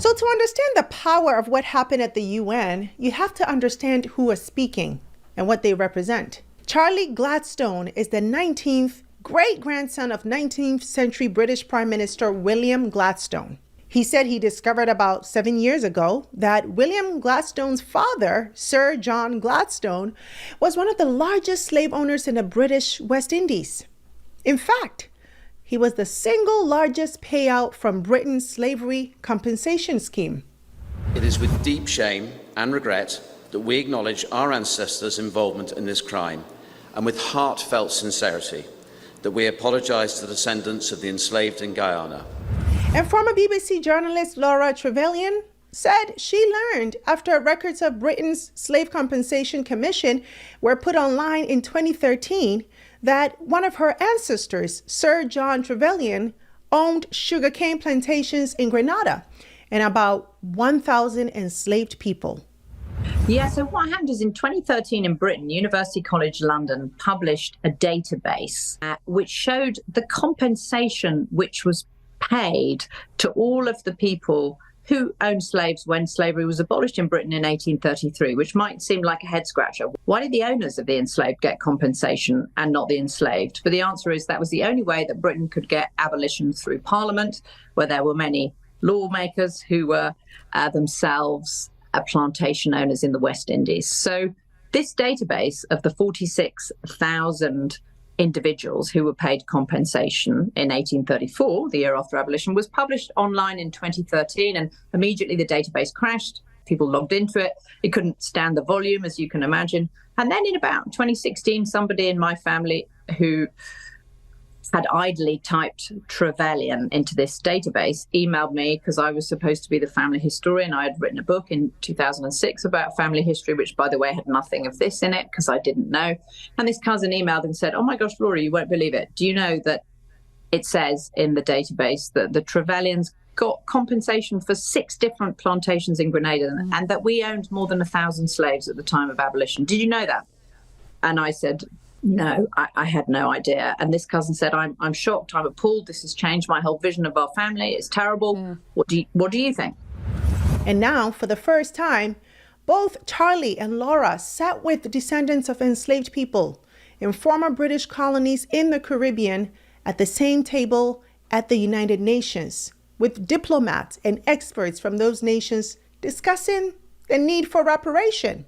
So to understand the power of what happened at the UN, you have to understand who is speaking and what they represent. Charlie Gladstone is the 19th great-grandson of 19th century British Prime Minister William Gladstone. He said he discovered about 7 years ago that William Gladstone's father, Sir John Gladstone, was one of the largest slave owners in the British West Indies. In fact, he was the single largest payout from Britain's slavery compensation scheme. It is with deep shame and regret that we acknowledge our ancestors' involvement in this crime, and with heartfelt sincerity that we apologise to the descendants of the enslaved in Guyana. And former BBC journalist Laura Trevelyan said she learned after records of Britain's Slave Compensation Commission were put online in 2013 that one of her ancestors, Sir John Trevelyan, owned sugarcane plantations in Grenada and about 1,000 enslaved people. Yeah, so what happened is in 2013 in Britain, University College London published a database which showed the compensation which was paid to all of the people who owned slaves when slavery was abolished in Britain in 1833, which might seem like a head scratcher. Why did the owners of the enslaved get compensation and not the enslaved? But the answer is that was the only way that Britain could get abolition through Parliament, where there were many lawmakers who were themselves plantation owners in the West Indies. So this database of the 46,000 individuals who were paid compensation in 1834, the year after abolition, was published online in 2013, and immediately the database crashed. People logged into it. It couldn't stand the volume, as you can imagine. And then in about 2016, somebody in my family who had idly typed Trevelyan into this database emailed me, because I was supposed to be the family historian. I had written a book in 2006 about family history, which, by the way, had nothing of this in it because I didn't know. And this cousin emailed and said, "Oh my gosh, Laura, you won't believe it. Do you know that it says in the database that the Trevelyans got compensation for 6 different plantations in Grenada and that we owned more than 1,000 slaves at the time of abolition? Did you know that?" And I said, "No, I had no idea." And this cousin said, I'm shocked, I'm appalled. This has changed my whole vision of our family. It's terrible. Yeah. What do you think? And now, for the first time, both Charlie and Laura sat with descendants of enslaved people in former British colonies in the Caribbean at the same table at the United Nations, with diplomats and experts from those nations discussing the need for reparation.